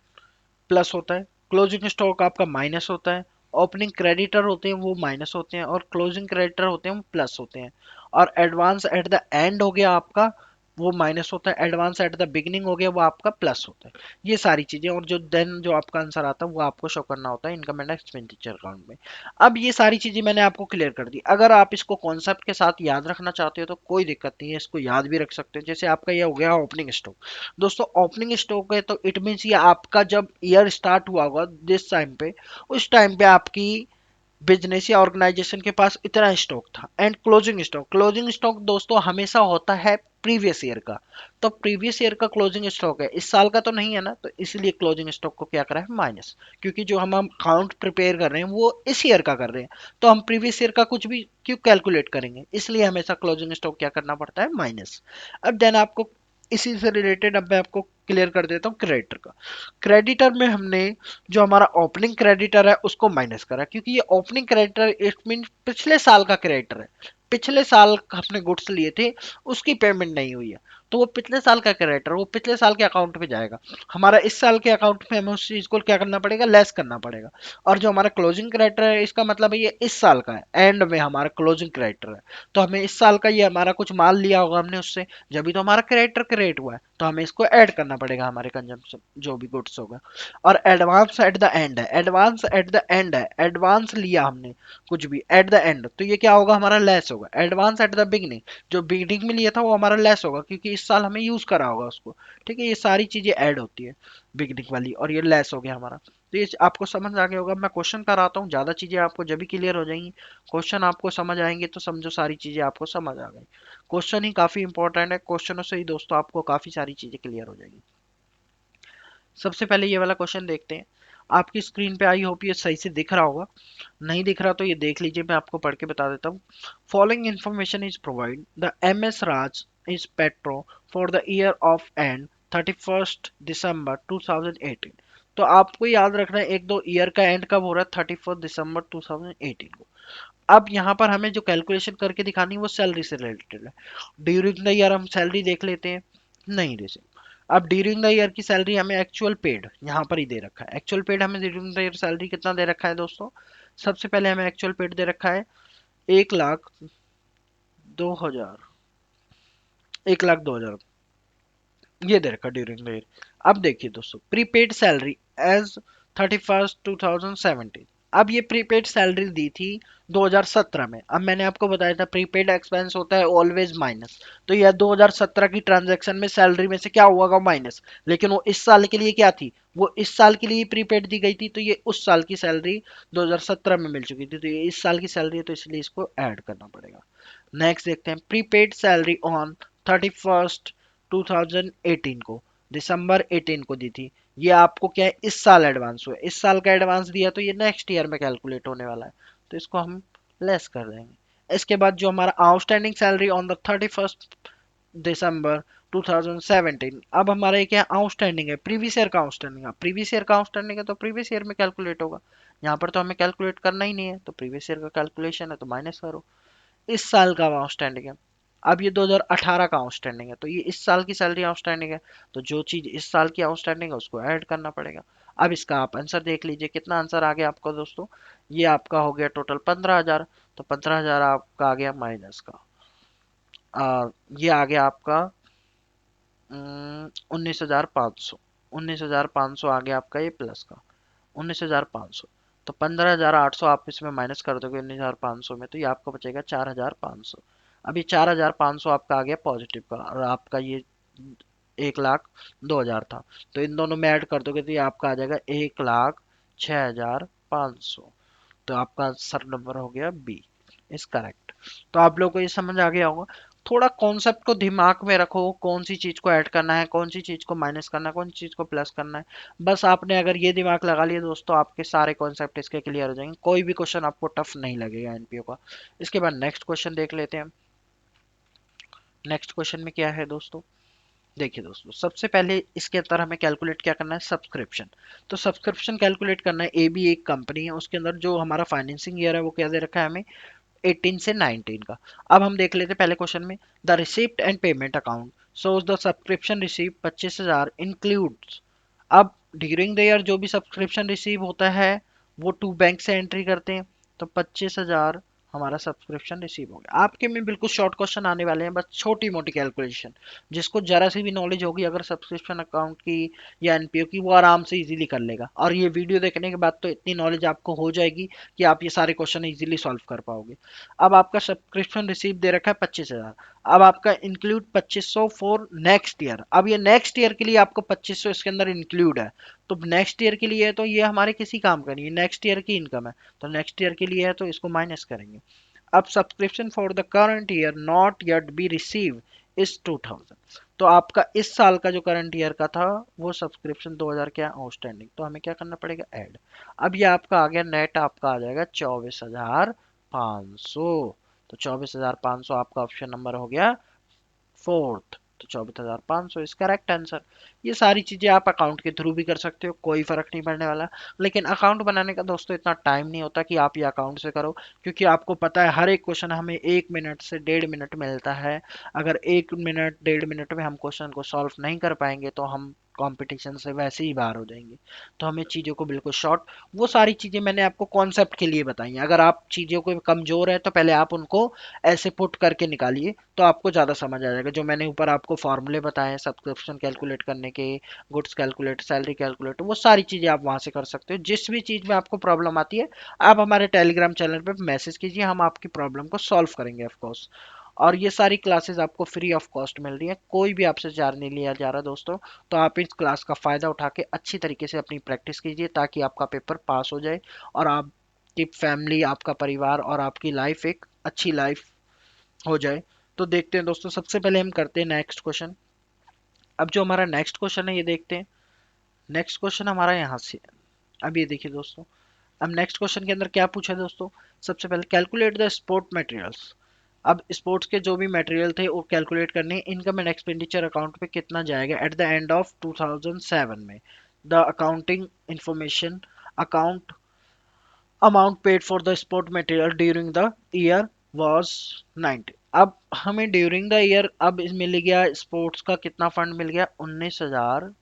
प्लस होता है, क्लोजिंग स्टॉक आपका माइनस होता है, ओपनिंग क्रेडिटर होते हैं वो माइनस होते हैं, और क्लोजिंग क्रेडिटर होते हैं वो प्लस होते हैं। और एडवांस एट द एंड हो गया आपका, वो माइनस होता है, एडवांस एट द बिगिनिंग हो गया वो आपका प्लस होता है। ये सारी चीजें, और जो देन जो आपका आंसर आता है वो आपको शो करना होता है इनकम एंड एक्सपेंडिचर अकाउंट में। अब ये सारी चीजें मैंने आपको क्लियर कर दी, अगर आप इसको कॉन्सेप्ट के साथ याद रखना चाहते हो तो कोई दिक्कत नहीं है, इसको याद भी रख सकते हो। जैसे आपका ये हो गया ओपनिंग स्टॉक, दोस्तों ओपनिंग स्टॉक है तो इट मीन्स ये आपका जब ईयर स्टार्ट हुआ होगा जिस टाइम पे, उस टाइम पे आपकी बिजनेस या ऑर्गेनाइजेशन के पास इतना स्टॉक था। एंड क्लोजिंग स्टॉक दोस्तों हमेशा होता है प्रीवियस ईयर का। तो प्रीवियस ईयर का क्लोजिंग स्टॉक है, इस साल का तो नहीं है ना, तो इसलिए क्लोजिंग स्टॉक को क्या करा है माइनस, क्योंकि जो हम अकाउंट प्रिपेयर कर रहे हैं वो इस ईयर का कर रहे हैं, तो हम प्रीवियस ईयर का कुछ भी क्यों कैलकुलेट करेंगे, इसलिए हमेशा क्लोजिंग स्टॉक क्या करना पड़ता है माइनस। अब देन आपको इसी से रिलेटेड अब मैं आपको क्लियर कर देता हूँ क्रेडिटर का। क्रेडिटर में हमने जो हमारा ओपनिंग क्रेडिटर है उसको माइनस करा, क्योंकि ये ओपनिंग क्रेडिटर इट मीन पिछले साल का क्रेडिटर है। पिछले साल हमने गुड्स लिए थे, उसकी पेमेंट नहीं हुई है, तो वो पिछले साल का क्रेडिटर वो पिछले साल के अकाउंट में जाएगा। हमारा इस साल के अकाउंट में हमें उस चीज को क्या करना पड़ेगा, लेस करना पड़ेगा। और जो हमारा क्लोजिंग क्रेडिटर है इसका मतलब है ये इस साल का है, एंड में हमारा क्लोजिंग क्रेडिटर है। तो हमें इस साल का ये हमारा कुछ माल लिया होगा हमने उससे, जब भी तो हमारा क्रेडिटर क्रिएट हुआ है, तो हमें इसको ऐड करना पड़ेगा हमारे कंजम्पशन जो भी गुड्स होगा। और एडवांस एट द एंड है, एडवांस एट द एंड है, एडवांस लिया हमने कुछ भी एट द एंड, तो ये क्या होगा हमारा लेस होगा। एडवांस एट द बिगनिंग, जो बिगनिंग में लिया था वो हमारा लेस होगा क्योंकि इस साल हमें यूज करा होगा उसको। ठीक है, ये सारी चीजें ऐड होती है बिगनिंग वाली, और ये लेस हो गया हमारा। तो ये आपको समझ आ गया होगा। मैं क्वेश्चन कराता हूँ, ज्यादा चीजें आपको जब भी क्लियर हो जाएंगी, क्वेश्चन आपको समझ आएंगे तो समझो सारी चीजें आपको समझ आ गई। क्वेश्चन ही काफी इंपॉर्टेंट है, क्वेश्चनों से ही दोस्तों आपको काफी सारी चीजें क्लियर हो जाएगी। सबसे पहले ये वाला क्वेश्चन देखते हैं। आपकी स्क्रीन पे आई होप ये सही से दिख रहा होगा, नहीं दिख रहा तो ये देख लीजिए, मैं आपको पढ़ के बता देता हूँ। Following information is provide the M S Raj is petro for the year of end 31 December 2018। तो आपको याद रखना है एक दो ईयर का एंड कब हो रहा है, 31 दिसंबर 2018 को। अब यहाँ पर हमें जो कैलकुलेशन करके दिखानी है वो सैलरी से रिलेटेड है। ड्यूरिंग द ईयर हम सैलरी देख लेते हैं, नहीं दे सकते। अब ड्यूरिंग द ईयर की सैलरी हमें एक्चुअल पेड यहाँ पर ही दे रखा है। एक्चुअल पेड हमें ड्यूरिंग द ईयर सैलरी कितना दे रखा है दोस्तों, सबसे पहले हमें एक्चुअल पेड दे रखा है 1,02,000, 1,02,000 ये दे रखा ड्यूरिंग द ईयर। अब देखिए दोस्तों, प्रीपेड सैलरी एज 31 2017। अब ये प्रीपेड सैलरी दी थी 2017 में। अब मैंने आपको बताया था प्रीपेड एक्सपेंस होता है ऑलवेज माइनस, तो यह 2017 की ट्रांजैक्शन में सैलरी में से क्या हुआ होगा माइनस, लेकिन वो इस साल के लिए क्या थी, वो इस साल के लिए प्रीपेड दी गई थी, तो ये उस साल की सैलरी 2017 में मिल चुकी थी, तो ये इस साल की सैलरी है तो इसलिए इसको ऐड करना पड़ेगा। नेक्स्ट देखते हैं, प्रीपेड सैलरी ऑन 31 2018 को, दिसंबर 18 को दी थी। ये आपको क्या है इस साल एडवांस हुआ है, इस साल का एडवांस दिया तो ये नेक्स्ट ईयर में कैलकुलेट होने वाला है, तो इसको हम लेस कर देंगे। इसके बाद जो हमारा आउटस्टैंडिंग सैलरी ऑन द 31 दिसंबर 2017, अब हमारा ये क्या आउटस्टैंडिंग है, प्रीवियस ईयर का आउटस्टैंडिंग है। प्रीवियस ईयर का आउटस्टैंडिंग है तो प्रीवियस ईयर में कैलकुलेट होगा, यहाँ पर तो हमें कैलकुलेट करना ही नहीं है, तो प्रीवियस ईयर का कैलकुलेशन है तो माइनस करो। इस साल का आउटस्टैंडिंग है, अब ये 2018 का आउटस्टैंडिंग है, तो ये इस साल की सैलरी आउटस्टैंडिंग है, तो जो चीज इस साल की आउटस्टैंडिंग है उसको ऐड करना पड़ेगा। अब इसका आप आंसर देख लीजिए, कितना आंसर आ गया आपका दोस्तों, ये आपका हो गया टोटल 15,000। तो 15,000 आपका आ गया माइनस का, ये आ गया आपका 19,500। 19,500 आ गया आपका ये प्लस का 19,500। तो 15,800 आप इसमें माइनस कर दोगे 19,500 में, तो ये आपको बचेगा 4,500। अभी 4,500 आपका आ गया पॉजिटिव का, और आपका ये 1,02,000 था, तो इन दोनों में ऐड कर दोगे तो ये आपका आ जाएगा 1,06,500। तो आपका आंसर नंबर हो गया बी इज करेक्ट। तो आप लोगों को ये समझ आ गया होगा। थोड़ा कॉन्सेप्ट को दिमाग में रखो, कौन सी चीज को ऐड करना है, कौन सी चीज को माइनस करना है, कौन सी चीज को प्लस करना है। बस आपने अगर ये दिमाग लगा लिया दोस्तों, आपके सारे कॉन्सेप्ट इसके क्लियर हो जाएंगे, कोई भी क्वेश्चन आपको टफ नहीं लगेगा एनपीओ का। इसके बाद नेक्स्ट क्वेश्चन देख लेते हैं। नेक्स्ट क्वेश्चन में क्या है दोस्तों, देखिए दोस्तों, सबसे पहले इसके अंदर हमें कैलकुलेट क्या करना है, सब्सक्रिप्शन। तो सब्सक्रिप्शन कैलकुलेट करना है, ए बी एक कंपनी है, उसके अंदर जो हमारा फाइनेंसिंग ईयर है वो क्या दे रखा है हमें, 18 से 19 का। अब हम देख लेते हैं पहले क्वेश्चन में, the receipt and payment account shows the subscription receive 25,000 includes. अब ड्यूरिंग द ईयर जो भी सब्सक्रिप्शन रिसीव होता है वो टू बैंक से एंट्री करते हैं, तो 25,000 हमारा सब्सक्रिप्शन रिसीव हो गया। आपके में बिल्कुल शॉर्ट क्वेश्चन आने वाले हैं, बस छोटी मोटी कैलकुलेशन, जिसको जरा सी भी नॉलेज होगी अगर सब्सक्रिप्शन अकाउंट की या एनपीओ की, वो आराम से इजीली कर लेगा। और ये वीडियो देखने के बाद तो इतनी नॉलेज आपको हो जाएगी कि आप ये सारे क्वेश्चन इजीली सॉल्व कर पाओगे। अब आपका सब्सक्रिप्शन रिसीव दे रखा है 25,000, अब आपका इंक्लूड 2500 फॉर नेक्स्ट ईयर। अब ये नेक्स्ट ईयर के लिए आपको 2500 इसके अंदर इंक्लूड है, तो नेक्स्ट ईयर के लिए है तो ये हमारे किसी काम का नहीं है, नेक्स्ट ईयर की इनकम है, तो नेक्स्ट ईयर के लिए है तो इसको माइनस करेंगे। अब subscription for the current year not yet be receive is 2000। तो आपका इस साल का जो करंट ईयर का था वो सब्सक्रिप्शन 2000 क्या आउटस्टैंडिंग, तो हमें क्या करना पड़ेगा ऐड। अब ये आपका आ गया नेट, आपका आ जाएगा 24,500। तो 24,500 आपका ऑप्शन नंबर हो गया फोर्थ। तो 24,500 इज करेक्ट आंसर। ये सारी चीजें आप अकाउंट के थ्रू भी कर सकते हो, कोई फर्क नहीं पड़ने वाला। लेकिन अकाउंट बनाने का दोस्तों इतना टाइम नहीं होता कि आप ये अकाउंट से करो, क्योंकि आपको पता है हर एक क्वेश्चन हमें 1 मिनट से 1.5 मिनट मिलता है। अगर 1 मिनट 1.5 मिनट में हम क्वेश्चन को सॉल्व नहीं कर पाएंगे तो हम कंपटीशन से वैसे ही बाहर हो जाएंगे। तो हमें चीज़ों को बिल्कुल शॉर्ट, वो सारी चीज़ें मैंने आपको कॉन्सेप्ट के लिए बताई हैं। अगर आप चीज़ों को कमज़ोर है तो पहले आप उनको ऐसे पुट करके निकालिए, तो आपको ज़्यादा समझ आ जाएगा। जो मैंने ऊपर आपको फॉर्मूले बताए हैं सब्सक्रिप्शन कैलकुलेट करने के, गुड्स कैलकुलेट, सैलरी कैलकुलेट, वो सारी चीज़ें आप वहाँ से कर सकते हो। जिस भी चीज़ में आपको प्रॉब्लम आती है आप हमारे टेलीग्राम चैनल पे मैसेज कीजिए, हम आपकी प्रॉब्लम को सॉल्व करेंगे ऑफ कोर्स। और ये सारी क्लासेस आपको फ्री ऑफ कॉस्ट मिल रही है, कोई भी आपसे चार्ज नहीं लिया जा रहा दोस्तों। तो आप इस क्लास का फ़ायदा उठा के अच्छी तरीके से अपनी प्रैक्टिस कीजिए ताकि आपका पेपर पास हो जाए और आपकी फैमिली, आपका परिवार और आपकी लाइफ एक अच्छी लाइफ हो जाए। तो देखते हैं दोस्तों, सबसे पहले हम करते हैं नेक्स्ट क्वेश्चन। अब जो हमारा नेक्स्ट क्वेश्चन है ये देखते हैं। नेक्स्ट क्वेश्चन हमारा यहाँ से है। अब ये देखिए दोस्तों, अब नेक्स्ट क्वेश्चन के अंदर क्या पूछा है दोस्तों। सबसे पहले कैलकुलेट द स्पोर्ट मटेरियल्स। अब स्पोर्ट्स के जो भी मटेरियल थे वो कैलकुलेट करने, इनकम एंड एक्सपेंडिचर अकाउंट पे कितना जाएगा एट द एंड ऑफ 2007 में। The accounting information account amount paid for the sport material during the year was 90। अब हमें ड्यूरिंग द ईयर अब मिल गया स्पोर्ट्स का कितना फंड मिल गया, 19,000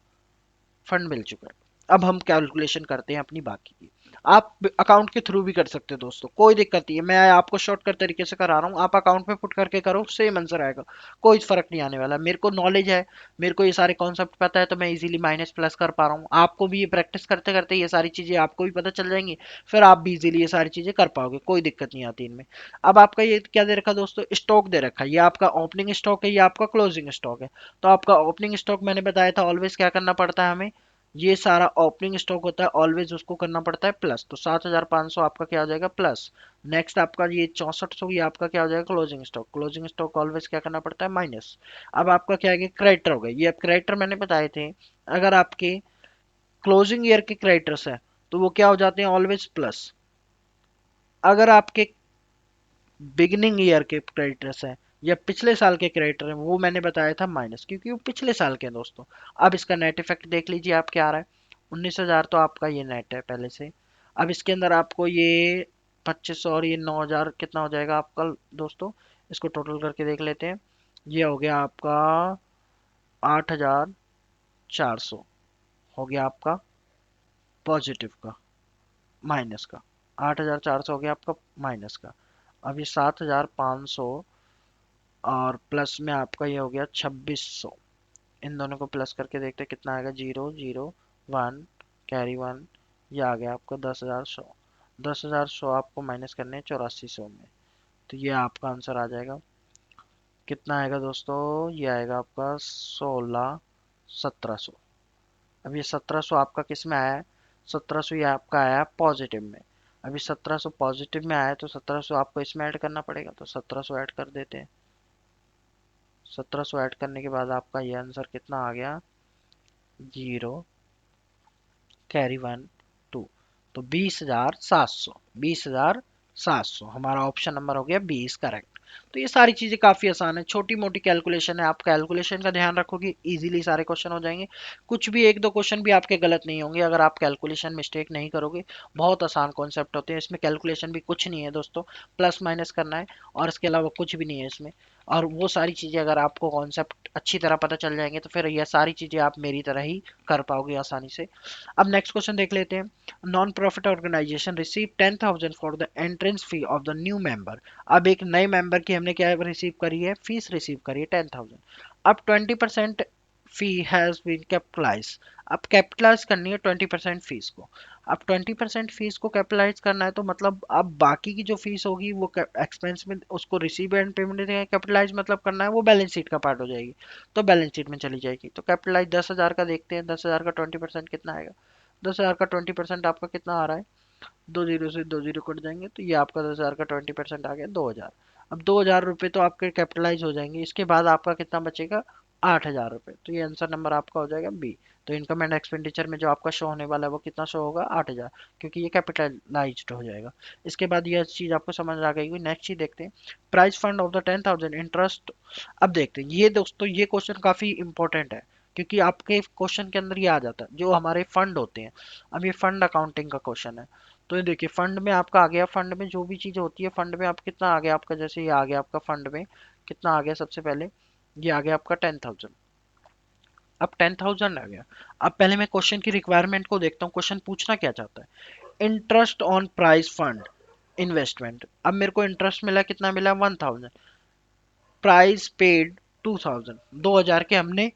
फंड मिल चुका है। अब हम कैलकुलेशन करते हैं अपनी बाकी की। आप अकाउंट के थ्रू भी कर सकते हो दोस्तों, कोई दिक्कत नहीं है, मैं आपको शॉर्टकट तरीके से करा रहा हूँ। आप अकाउंट में पुट करके करो, सेम आंसर आएगा, कोई फर्क नहीं आने वाला। मेरे को नॉलेज है, मेरे को ये सारे कॉन्सेप्ट पता है, तो मैं इजीली माइनस प्लस कर पा रहा हूँ। आपको भी ये प्रैक्टिस करते करते ये सारी चीजें आपको भी पता चल जाएंगी, फिर आप भी इजीली ये सारी चीजें कर पाओगे, कोई दिक्कत नहीं आती इनमें। अब आपका ये क्या दे रखा दोस्तों, स्टॉक दे रखा है। ये आपका ओपनिंग स्टॉक है, ये आपका क्लोजिंग स्टॉक है। तो आपका ओपनिंग स्टॉक मैंने बताया था ऑलवेज क्या करना पड़ता है हमें, ये सारा ओपनिंग स्टॉक होता है ऑलवेज उसको करना पड़ता है प्लस। तो 7,500 आपका क्या हो जाएगा प्लस। नेक्स्ट आपका ये 6400 ये आपका क्या हो जाएगा closing stock. Closing stock always क्या करना पड़ता है माइनस। अब आपका क्या है क्रेडिटर हो गया, ये अब क्रेडिटर मैंने बताए थे, अगर आपके क्लोजिंग ईयर के क्रेडिटर्स है तो वो क्या हो जाते हैं ऑलवेज प्लस। अगर आपके बिगिनिंग ईयर के क्रेडिटर्स हैं या पिछले साल के क्रेडिटर हैं वो मैंने बताया था माइनस, क्योंकि वो पिछले साल के हैं दोस्तों। अब इसका नेट इफेक्ट देख लीजिए आप क्या आ रहा है, 19,000 तो आपका ये नेट है पहले से। अब इसके अंदर आपको ये 2500 और ये 9,000 कितना हो जाएगा आपका दोस्तों, इसको टोटल करके देख लेते हैं। ये हो गया आपका 8,400 हो गया आपका पॉजिटिव का, माइनस का 8,400 हो गया आपका माइनस का। अब ये 7,500 और प्लस में आपका ये हो गया 2,600। इन दोनों को प्लस करके देखते हैं कितना आएगा, 0 0 1 कैरी 1, ये आ गया आपका 10,100। 10,100 आपको माइनस करने हैं 8400 में, तो ये आपका आंसर आ जाएगा। कितना आएगा दोस्तों, ये आएगा आपका 1700। अब ये 1700 आपका किस में आया है, 1700 ये आपका आया है पॉजिटिव में। अभी 1700 पॉजिटिव में आया है तो 1700 आपको इसमें ऐड करना पड़ेगा, तो 1700 ऐड कर देते हैं। 1700 ऐड करने के बाद आपका ये आंसर कितना आ गया, 0 कैरी 1 2, तो 20,700। 20,700 हमारा ऑप्शन नंबर हो गया 20 करेक्ट। तो ये सारी चीजें काफी आसान है, छोटी मोटी कैलकुलेशन है, आप कैलकुलेशन का ध्यान रखोगे इजीली सारे क्वेश्चन हो जाएंगे। कुछ भी एक दो क्वेश्चन भी आपके गलत नहीं होंगे अगर आप कैलकुलेशन मिस्टेक नहीं करोगे। बहुत आसान कॉन्सेप्ट होते हैं, इसमें कैलकुलेशन भी कुछ नहीं है दोस्तों, प्लस माइनस करना है और इसके अलावा कुछ भी नहीं है इसमें। और वो सारी चीजें अगर आपको कॉन्सेप्ट अच्छी तरह पता चल जाएंगे तो फिर ये सारी चीजें आप मेरी तरह ही कर पाओगे आसानी से। अब नेक्स्ट क्वेश्चन देख लेते हैं। Non profit organisation receive 10,000 for the entrance fee of the new member. अब एक नए मेंबर की हमने क्या रिसीव करी है, फीस रिसीव करी है 10,000। अब 20% फी हैज बीन कैपिटलाइज। अब कैपिटलाइज करनी है 20% फीस को। अब 20% फीस को कैपिटलाइज करना है तो मतलब अब बाकी की जो फीस होगी वो एक्सपेंस में उसको रिसीव एंड पेमेंट कैपिटलाइज मतलब करना है, वो बैलेंस शीट का पार्ट हो जाएगी, तो बैलेंस शीट में चली जाएगी। तो कैपिटलाइज 10,000 का देखते हैं, 10,000 का 20% कितना आएगा, 10,000 का 20% आपका कितना आ रहा है, 2 जीरो से 2 जीरो कट जाएंगे, तो ये आपका 10,000 का 20% आ गया 2,000। अब 2,000 रुपये तो आपके कैपिटलाइज हो जाएंगे, इसके बाद आपका कितना बचेगा, 8,000 रुपये। तो ये आंसर नंबर आपका हो जाएगा बी। तो इनकम एंड एक्सपेंडिचर में जो आपका शो होने वाला है वो कितना शो होगा, 8,000, क्योंकि ये कैपिटलाइज्ड हो जाएगा। इसके बाद ये चीज आपको समझ आ गई। नेक्स्ट चीज देखते हैं, price fund of the 10,000 interest. अब देखते हैं ये दोस्तों, ये क्वेश्चन काफी इंपॉर्टेंट है, क्योंकि आपके क्वेश्चन के अंदर ये आ जाता है जो हमारे फंड होते हैं। अब ये फंड अकाउंटिंग का क्वेश्चन है। तो ये देखिए, फंड में आपका आ गया, फंड में जो भी चीज होती है, फंड में आप कितना आ गया आपका, जैसे ये आ गया आपका फंड में कितना आ गया, सबसे पहले ये आ गया आपका 10,000। अब 10,000 आ गया। अब पहले मैं क्वेश्चन की रिक्वायरमेंट को देखता हूँ, क्वेश्चन पूछना क्या चाहता है। Interest on price fund investment. अब मेरे को इंटरेस्ट मिला, कितना मिला, 1,000। प्राइस पेड 2,000, 2,000 के हमने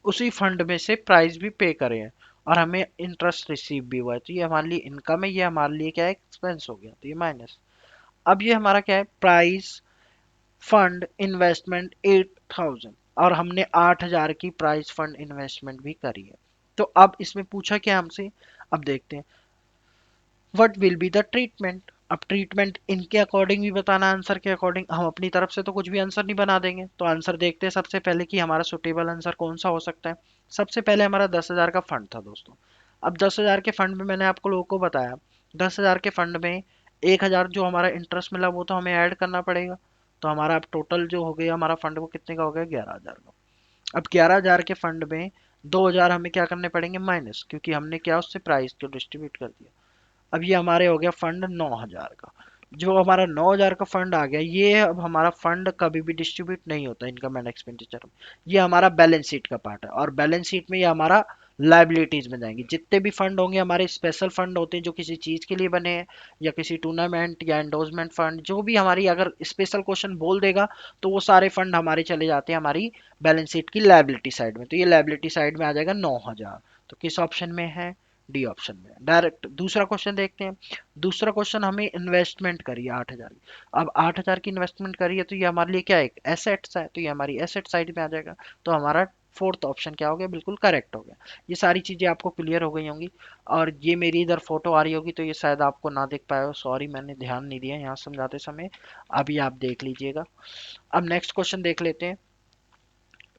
उसी फंड में से प्राइस भी पे करे हैं, और हमें इंटरेस्ट रिसीव भी हुआ है। तो ये हमारे लिए इनकम है, ये हमारे लिए क्या है, एक्सपेंस हो गया, तो ये माइनस। अब ये हमारा क्या है, प्राइस फंड इन्वेस्टमेंट 8,000, और हमने 8,000 की प्राइस फंड इन्वेस्टमेंट भी करी है। तो अब इसमें पूछा क्या हमसे, अब देखते हैं, what will be the treatment. अब ट्रीटमेंट इनके अकॉर्डिंग भी बताना, आंसर के अकॉर्डिंग। हम अपनी तरफ से तो कुछ भी आंसर नहीं बना देंगे, तो आंसर देखते हैं सबसे पहले कि हमारा सुटेबल आंसर कौन सा हो सकता है। सबसे पहले हमारा 10,000 का फंड था दोस्तों। अब 10,000 के फंड में मैंने आपको लोगों को बताया, 10,000 के फंड में 1,000 जो हमारा इंटरेस्ट मिला वो तो हमें ऐड करना पड़ेगा। तो हमारा अब टोटल जो हो गया हमारा फंड, वो कितने का हो गया, 11,000 का। अब 11,000 के फंड में 2,000 हमें क्या करने पड़ेंगे, माइनस, क्योंकि हमने क्या उससे प्राइस को डिस्ट्रीब्यूट कर दिया। अब ये हमारे हो गया फंड 9,000 का। जो हमारा 9,000 का फंड आ गया, ये अब हमारा फंड कभी भी डिस्ट्रीब्यूट नहीं होता इनकम एंड एक्सपेंडिचर में। ये हमारा बैलेंस शीट का पार्ट है, और बैलेंस शीट में ये हमारा लाइबिलिटीज में जाएंगे। जितने भी फंड होंगे हमारे स्पेशल फंड होते हैं जो किसी चीज के लिए बने हैं, या किसी टूर्नामेंट या एंडोर्समेंट फंड, जो भी हमारी अगर स्पेशल क्वेश्चन बोल देगा तो वो सारे फंड हमारे चले जाते हैं हमारी बैलेंस शीट की लाइबिलिटी साइड में। तो ये लाइबिलिटी साइड में आ जाएगा 9,000। तो किस ऑप्शन में है, डी ऑप्शन में। डायरेक्ट दूसरा क्वेश्चन देखते हैं। दूसरा क्वेश्चन, हमें इन्वेस्टमेंट करी है 8,000 की। अब 8,000 की इन्वेस्टमेंट करी है, तो ये हमारे लिए क्या है, एसेट्स है, तो ये हमारी एसेट साइड में आ जाएगा। तो हमारा फोर्थ ऑप्शन क्या हो गया, बिल्कुल करेक्ट हो गया। ये सारी चीजें आपको क्लियर हो गई होंगी। और ये मेरी इधर फोटो आ रही होगी तो ये शायद आपको ना देख पाए हो, सॉरी, मैंने ध्यान नहीं दिया यहाँ समझाते समय। अभी आप देख लीजिएगा। अब नेक्स्ट क्वेश्चन देख लेते हैं।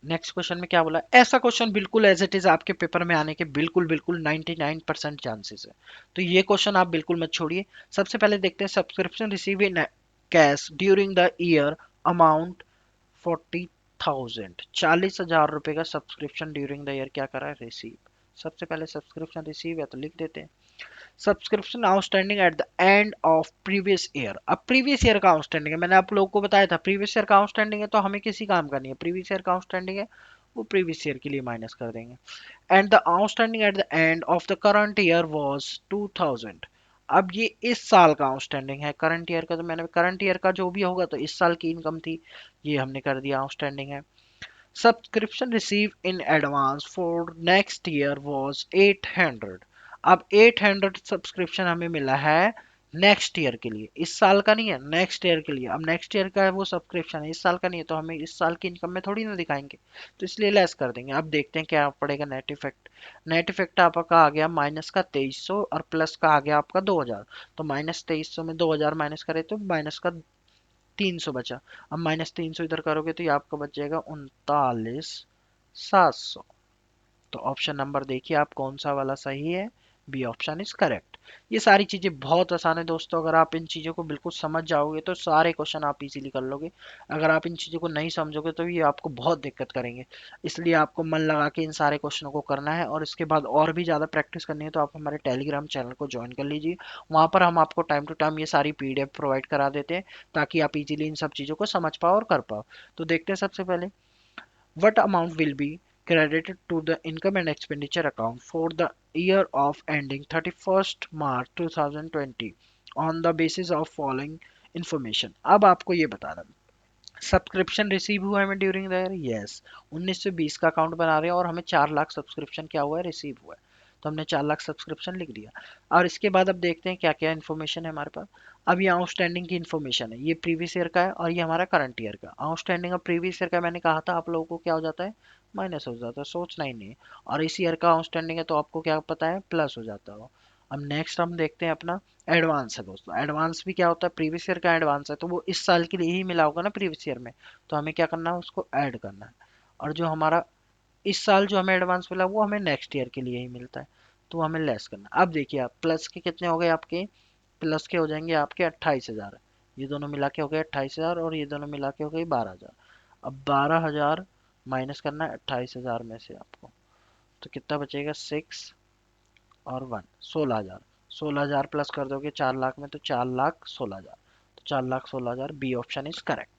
नेक्स्ट क्वेश्चन में क्या बोला, ऐसा क्वेश्चन बिल्कुल एज इट इज आपके पेपर में आने के बिल्कुल बिल्कुल 99% चांसेस है। तो ये क्वेश्चन आप बिल्कुल मत छोड़िए। सबसे पहले देखते हैं, subscription receive in cash during the year amount 40,000, 40,000 रुपए का सब्सक्रिप्शन ड्यूरिंग द ईयर क्या करा है, रिसीव। सबसे पहले सब्सक्रिप्शन रिसीव है तो लिख देते हैं, subscription outstanding at the end of previous year. अब प्रीवियस ईयर का आउटस्टैंडिंग है, मैंने आप लोगों को बताया था प्रीवियस ईयर का आउटस्टैंडिंग है तो हमें किसी काम का नहीं है, प्रीवियस ईयर का आउटस्टैंडिंग है, वो प्रीवियस ईयर के लिए माइनस कर देंगे। And the outstanding at the end of the current year was 2,000। अब ये इस साल का आउटस्टैंडिंग है, करंट ईयर का तो मैंने, करंट ईयर का जो भी होगा तो इस साल की इनकम थी, ये हमने कर दिया आउटस्टैंडिंग है। Subscription received in advance for next year was 800। अब 800 सब्सक्रिप्शन हमें मिला है नेक्स्ट ईयर के लिए, इस साल का नहीं है, नेक्स्ट ईयर के लिए। अब नेक्स्ट ईयर का है वो सब्सक्रिप्शन है, इस साल का नहीं है, तो हमें इस साल की इनकम में थोड़ी ना दिखाएंगे, तो इसलिए लेस कर देंगे। अब देखते हैं क्या पड़ेगा नेट इफेक्ट। नेट इफेक्ट आपका आ गया माइनस का 2,300 और प्लस का आ गया आपका 2,000। तो माइनस 2,300 में 2,000 माइनस करे तो माइनस का 300 बचा। अब -300 इधर करोगे तो ये आपका बच जाएगा 39,700। तो ऑप्शन नंबर देखिए आप कौन सा वाला सही है, बी ऑप्शन इज करेक्ट। ये सारी चीजें बहुत आसान है दोस्तों, अगर आप इन चीजों को बिल्कुल समझ जाओगे तो सारे क्वेश्चन आप इजीली कर लोगे। अगर आप इन चीजों को नहीं समझोगे तो ये आपको बहुत दिक्कत करेंगे। इसलिए आपको मन लगा के इन सारे क्वेश्चनों को करना है, और इसके बाद और भी ज्यादा प्रैक्टिस करनी है तो आप हमारे टेलीग्राम चैनल को ज्वाइन कर लीजिए। वहां पर हम आपको टाइम टू टाइम ये सारी पीडीएफ प्रोवाइड करा देते हैं, ताकि आप इजीली इन सब चीजों को समझ पाओ और कर पाओ। तो देखते हैं सबसे पहले, what amount will be credited to the income and expenditure account for the year of ending 31st March 2020 on the basis of following information। अब आपको ये बताना, सब्सक्रिप्शन रिसीव हुआ है हमें ड्यूरिंग द ईयर, यस, 1920 का अकाउंट बना रहे हैं और हमें 4 लाख सब्सक्रिप्शन क्या हुआ है, रिसीव हुआ है। तो हमने 4 लाख सब्सक्रिप्शन लिख दिया। और इसके बाद अब देखते हैं क्या क्या इन्फॉर्मेशन है हमारे पास। अब ये आउटस्टैंडिंग की इन्फॉर्मेशन है, ये प्रीवियस ईयर का है और ये हमारा करंट ईयर का आउटस्टैंडिंग। अब प्रीवियस ईयर का मैंने कहा था आप लोगों को क्या हो जाता है, माइनस हो जाता है, सोचना ही नहीं है। और इस ईयर का आउटस्टैंडिंग है तो आपको क्या पता है, प्लस हो जाता है वो। अब नेक्स्ट हम देखते हैं अपना एडवांस है दोस्तों। एडवांस भी क्या होता है, प्रीवियस ईयर का एडवांस है तो वो इस साल के लिए ही मिला होगा ना प्रीवियस ईयर में, तो हमें क्या करना है, उसको ऐड करना है। और जो हमारा इस साल जो हमें एडवांस मिला वो हमें नेक्स्ट ईयर के लिए ही मिलता है, तो हमें लेस करना। अब देखिए आप प्लस के कितने हो गए आपके, प्लस के हो जाएंगे आपके 28,000। ये दोनों मिला के हो गए 28,000 और ये दोनों मिला के हो गई 12,000। अब 12,000 माइनस करना है 28,000 में से आपको, तो कितना बचेगा, 6 और 1, 16,000। 16,000 प्लस कर दोगे 4 लाख में तो 4,16,000, तो 4,16,000 बी ऑप्शन इज करेक्ट।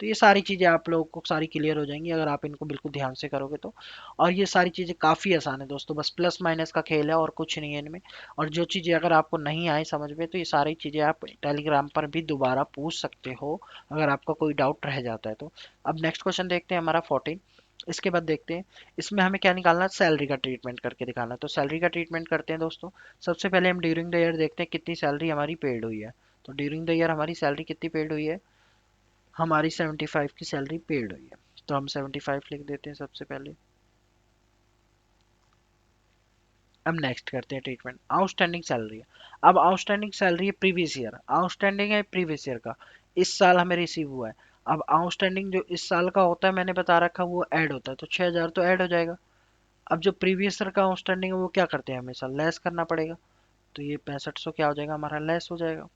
तो ये सारी चीज़ें आप लोगों को सारी क्लियर हो जाएंगी अगर आप इनको बिल्कुल ध्यान से करोगे तो। और ये सारी चीज़ें काफ़ी आसान है दोस्तों, बस प्लस माइनस का खेल है और कुछ नहीं है इनमें। और जो चीज़ें अगर आपको नहीं आए समझ में तो ये सारी चीज़ें आप टेलीग्राम पर भी दोबारा पूछ सकते हो अगर आपका कोई डाउट रह जाता है तो। अब नेक्स्ट क्वेश्चन देखते हैं हमारा 14। इसके बाद देखते हैं इसमें हमें क्या निकालना है, सैलरी का ट्रीटमेंट करके दिखाना है। तो सैलरी का ट्रीटमेंट करते हैं दोस्तों। सबसे पहले हम ड्यूरिंग द ईयर देखते हैं कितनी सैलरी हमारी पेड हुई है। तो ड्यूरिंग द ईयर हमारी सैलरी कितनी पेड हुई है, हमारी 75 की सैलरी पेड हुई है। तो हम 75 लिख देते हैं सबसे पहले। अब नेक्स्ट करते हैं ट्रीटमेंट, आउटस्टैंडिंग सैलरी है। अब आउटस्टैंडिंग सैलरी है प्रीवियस ईयर, आउटस्टैंडिंग है प्रीवियस ईयर का, इस साल हमें रिसीव हुआ है। अब आउटस्टैंडिंग जो इस साल का होता है मैंने बता रखा वो ऐड होता है, तो 6,000 तो ऐड हो जाएगा। अब जो प्रीवियस ईयर का आउटस्टैंडिंग है वो क्या करते हैं, हमेशा लेस करना पड़ेगा। तो ये 6500 क्या हो जाएगा हमारा, लेस हो जाएगा।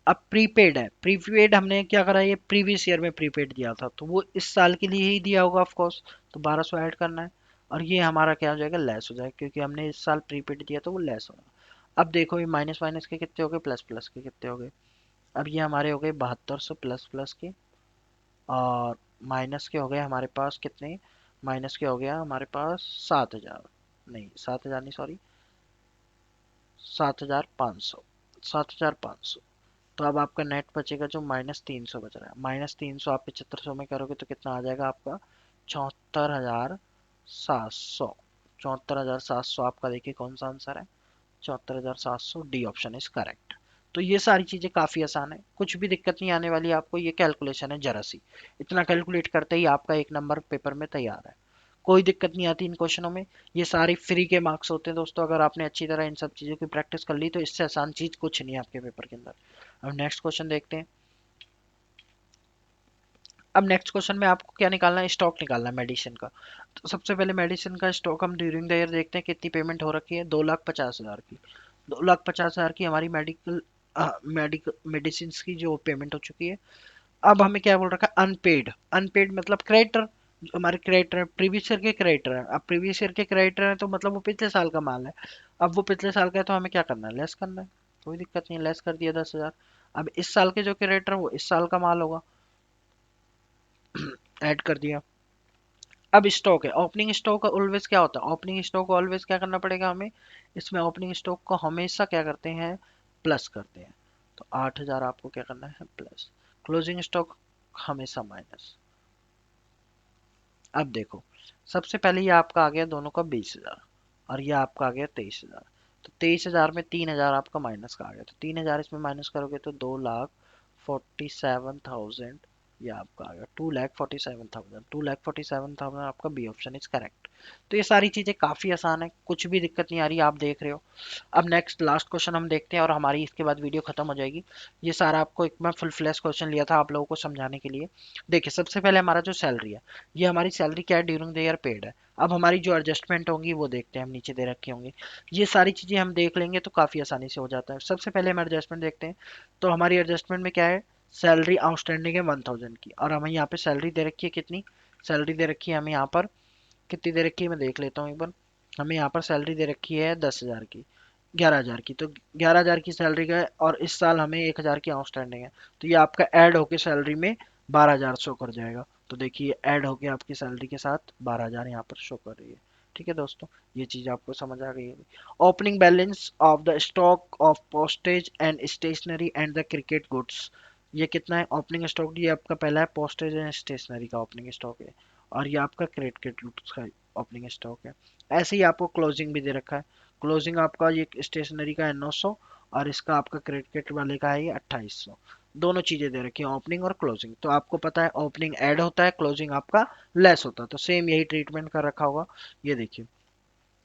अब प्रीपेड है, प्रीपेड हमने क्या करा, ये प्रीवियस ईयर में प्रीपेड दिया था तो वो इस साल के लिए ही दिया होगा ऑफ कोर्स, तो 1200 ऐड करना है। और ये हमारा क्या हो जाएगा, लेस हो जाएगा, क्योंकि हमने इस साल प्रीपेड दिया तो वो लेस होगा। अब देखो ये माइनस माइनस के कितने हो गए, प्लस प्लस के कितने हो गए। अब ये हमारे हो गए 7200 प्लस प्लस के, और माइनस के हो गए हमारे पास कितने, माइनस के हो गया हमारे पास 7,000, नहीं 7,000 नहीं सॉरी, 7,500, 7,500। तो अब आपका नेट बचेगा जो -300 बच रहा है, -300 आप 7500 में करोगे तो कितना आ जाएगा आपका, 74,700। 74,700 आपका देखिए कौन सा आंसर है, 74,700 डी ऑप्शन इज करेक्ट। तो ये सारी चीजें काफी आसान है, कुछ भी दिक्कत नहीं आने वाली आपको, ये कैलकुलेशन है जरा सी, इतना कैलकुलेट करते ही आपका एक नंबर पेपर में तैयार है। कोई दिक्कत नहीं आती इन क्वेश्चनों में, ये सारे फ्री के मार्क्स होते हैं दोस्तों, अगर आपने अच्छी तरह इन सब चीज़ों की प्रैक्टिस कर ली तो इससे आसान चीज़ कुछ नहीं है आपके पेपर के अंदर। अब नेक्स्ट क्वेश्चन देखते हैं। अब नेक्स्ट क्वेश्चन में आपको क्या निकालना है, स्टॉक निकालना है मेडिसिन का। तो सबसे पहले मेडिसिन का स्टॉक हम ड्यूरिंग द ईयर देखते हैं कितनी पेमेंट हो रखी है, 2,50,000 की। 2,50,000 की हमारी मेडिसिन की जो पेमेंट हो चुकी है। अब हमें क्या बोल रखा है, अनपेड। अनपेड मतलब क्रेडिटर, जो हमारे क्रेडिटर है प्रीवियस ईयर के क्रेडिटर है। अब प्रीवियस ईयर के क्रेडिटर है तो मतलब वो पिछले साल का माल है। अब वो पिछले साल का है तो हमें क्या करना है, लेस करना है। कोई दिक्कत नहीं, लेस कर दिया 10,000। अब इस साल के जो क्रेडिटर है वो इस साल का माल होगा, ऐड कर दिया। अब स्टॉक है, ओपनिंग स्टॉक ऑलवेज क्या होता है, ओपनिंग स्टॉक ऑलवेज क्या करना पड़ेगा हमें, इसमें ओपनिंग स्टॉक को हमेशा क्या करते हैं, प्लस करते हैं। तो 8,000 आपको क्या करना है, प्लस। क्लोजिंग स्टॉक हमेशा माइनस। अब देखो सबसे पहले ये आपका आ गया दोनों का 20,000, और ये आपका आ गया 23,000। तो 23,000 में 3,000 आपका माइनस का आ गया, तो 3,000 इसमें माइनस करोगे तो 2,47,000 ये आपका आ गया, 2,47,000। 2,47,000 आपका बी ऑप्शन इज करेक्ट। तो ये सारी चीजें काफी आसान है, कुछ भी दिक्कत नहीं आ रही, आप देख रहे हो। अब नेक्स्ट लास्ट क्वेश्चन हम देखते हैं और हमारी इसके बाद वीडियो खत्म हो जाएगी। ये सारा आपको एक मैं फुल फ्लैश क्वेश्चन लिया था आप लोगों को समझाने के लिए। देखिए सबसे पहले हमारा जो सैलरी है, ये हमारी सैलरी क्या है, ड्यूरिंग द ईयर पेड है। अब हमारी जो एडजस्टमेंट होंगी वो देखते हैं, हम नीचे दे रखे होंगे। ये सारी चीज़ें हम देख लेंगे तो काफ़ी आसानी से हो जाता है। सबसे पहले हम एडजस्टमेंट देखते हैं। तो हमारी एडजस्टमेंट में क्या है, सैलरी आउटस्टैंडिंग है 1,000 की, और हमें यहाँ पे सैलरी दे रखी है कितनी, सैलरी दे रखी है हमें यहाँ पर कितनी दे रखी है, मैं देख लेता हूँ एक बार। हमें यहाँ पर सैलरी दे रखी है 10,000 की, 11,000 की। तो 11,000 की सैलरी का है और इस साल हमें 1,000 की आउटस्टैंडिंग है, तो ये आपका ऐड होके सैलरी में 12,000 शो कर जाएगा। तो देखिए ऐड होके आपकी सैलरी के साथ 12,000 यहाँ पर शो कर रही है। ठीक है दोस्तों, ये चीज़ आपको समझ आ गई होगी। Opening balance of the stock of postage and stationery and the cricket goods, ये कितना है ओपनिंग स्टॉक, ये आपका पहला है पोस्टेज एंड स्टेशनरी का ओपनिंग स्टॉक है, और ये आपका क्रिकेट गुड्स का ओपनिंग स्टॉक है। ऐसे ही आपको क्लोजिंग भी दे रखा है। क्लोजिंग आपका ये स्टेशनरी का है 900, और इसका आपका क्रिकेट वाले का है ये 2,800। दोनों चीजें दे रखी है, ओपनिंग और क्लोजिंग। तो आपको पता है ओपनिंग ऐड होता है, क्लोजिंग आपका लेस होता है, तो सेम यही ट्रीटमेंट कर रखा होगा। ये देखिए,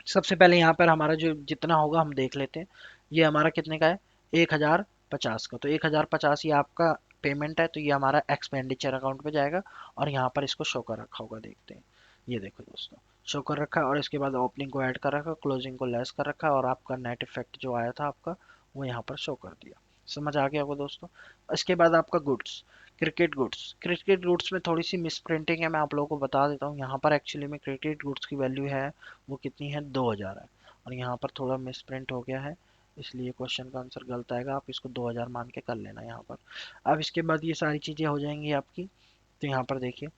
सबसे पहले यहाँ पर हमारा जो जितना होगा हम देख लेते हैं। ये हमारा कितने का है, 1050 का। तो 1050 ये आपका पेमेंट है, तो ये हमारा एक्सपेंडिचर अकाउंट पे जाएगा। और यहाँ पर इसको शो कर रखा होगा, देखते हैं। ये देखो दोस्तों, शो कर रखा है, और इसके बाद ओपनिंग को ऐड कर रखा है, क्लोजिंग को लेस कर रखा है, और आपका नेट इफेक्ट जो आया था आपका, वो यहाँ पर शो कर दिया। समझ आ गया होगा दोस्तों। इसके बाद आपका गुड्स, क्रिकेट गुड्स में थोड़ी सी मिस प्रिंटिंग है, मैं आप लोगों को बता देता हूँ। यहाँ पर एक्चुअली में क्रिकेट गुड्स की वैल्यू है, वो कितनी है, 2000 है। और यहाँ पर थोड़ा मिस प्रिंट हो गया है, इसलिए क्वेश्चन का आंसर गलत आएगा। आप इसको 2000 मान के कर लेना यहाँ पर। अब इसके बाद ये सारी चीज़ें हो जाएंगी आपकी। तो यहाँ पर देखिए,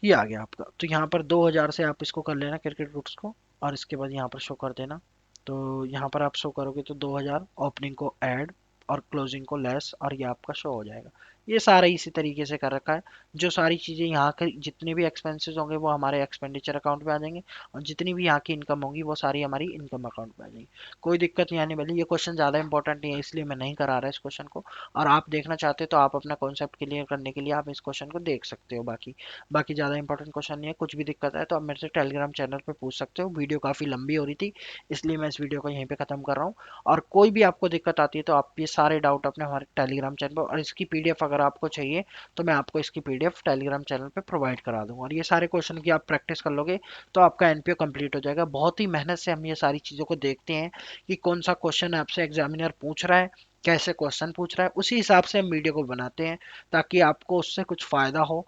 ये आ गया आपका। तो यहाँ पर 2000 से आप इसको कर लेना क्रिकेट गुड्स को, और इसके बाद यहाँ पर शो कर देना। तो यहाँ पर आप शो करोगे तो 2000 ओपनिंग को ऐड और क्लोजिंग को लेस, और ये आपका शो हो जाएगा। ये सारा इसी तरीके से कर रखा है। जो सारी चीज़ें यहाँ के जितने भी एक्सपेंसेस होंगे वो हमारे एक्सपेंडिचर अकाउंट में आ जाएंगे, और जितनी भी यहाँ की इनकम होगी वो सारी हमारी इनकम अकाउंट में आ जाएगी। कोई दिक्कत नहीं आने वाली। ये क्वेश्चन ज़्यादा इंपॉर्टेंट नहीं है, इसलिए मैं नहीं करा रहा इस क्वेश्चन को। और आप देखना चाहते हो तो आप अपना कॉन्सेप्ट क्लियर करने के लिए आप इस क्वेश्चन को देख सकते हो। बाकी बाकी ज़्यादा इंपॉर्टेंट क्वेश्चन नहीं है। कुछ भी दिक्कत है तो आप मेरे से टेलीग्राम चैनल पे पूछ सकते हो। वीडियो काफ़ी लंबी हो रही थी, इसलिए मैं इस वीडियो को यहीं पे ख़त्म कर रहा हूँ। और कोई भी आपको दिक्कत आती है तो आप ये सारे डाउट अपने हमारे टेलीग्राम चैनल पर, और इसकी पीडीएफ अगर आपको चाहिए तो मैं आपको इसकी पीडीएफ टेलीग्राम चैनल पे प्रोवाइड करा दूंगा। और ये सारे क्वेश्चन की आप प्रैक्टिस कर लोगे तो आपका एनपीओ कंप्लीट हो जाएगा। बहुत ही मेहनत से हम ये सारी चीज़ों को देखते हैं कि कौन सा क्वेश्चन आपसे एग्जामिनर पूछ रहा है, कैसे क्वेश्चन पूछ रहा है, उसी हिसाब से हम वीडियो को बनाते हैं, ताकि आपको उससे कुछ फ़ायदा हो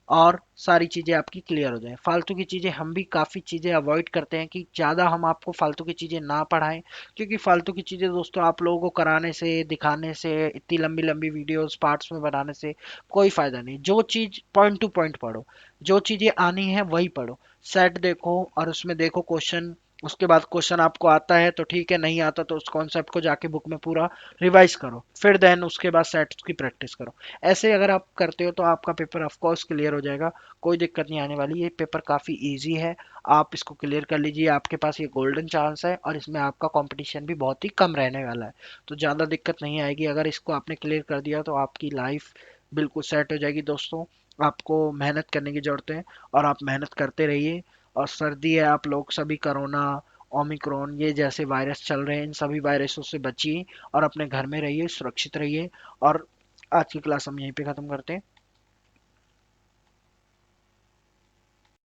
और सारी चीज़ें आपकी क्लियर हो जाएँ। फालतू की चीज़ें हम भी काफ़ी चीज़ें अवॉइड करते हैं कि ज़्यादा हम आपको फालतू की चीज़ें ना पढ़ाएँ, क्योंकि फालतू की चीज़ें दोस्तों आप लोगों को कराने से, दिखाने से, इतनी लंबी-लंबी वीडियोज़ पार्ट्स में बनाने से कोई फ़ायदा नहीं। जो चीज़ पॉइंट टू पॉइंट पढ़ो, जो चीज़ें आनी है वही पढ़ो। सेट देखो और उसमें देखो क्वेश्चन, उसके बाद क्वेश्चन आपको आता है तो ठीक है, नहीं आता तो उस कॉन्सेप्ट को जाके बुक में पूरा रिवाइज़ करो। फिर देन उसके बाद सेट्स की प्रैक्टिस करो। ऐसे अगर आप करते हो तो आपका पेपर ऑफ कोर्स क्लियर हो जाएगा। कोई दिक्कत नहीं आने वाली। ये पेपर काफ़ी इजी है, आप इसको क्लियर कर लीजिए। आपके पास ये गोल्डन चांस है, और इसमें आपका कंपटीशन भी बहुत ही कम रहने वाला है। तो ज़्यादा दिक्कत नहीं आएगी। अगर इसको आपने क्लियर कर दिया तो आपकी लाइफ बिल्कुल सेट हो जाएगी दोस्तों। आपको मेहनत करने की ज़रूरत है, और आप मेहनत करते रहिए। और सर्दी है, आप लोग सभी कोरोना, ओमिक्रॉन, ये जैसे वायरस चल रहे हैं, इन सभी वायरसों से बचिए और अपने घर में रहिए, सुरक्षित रहिए। और आज की क्लास हम यहीं पे ख़त्म करते हैं।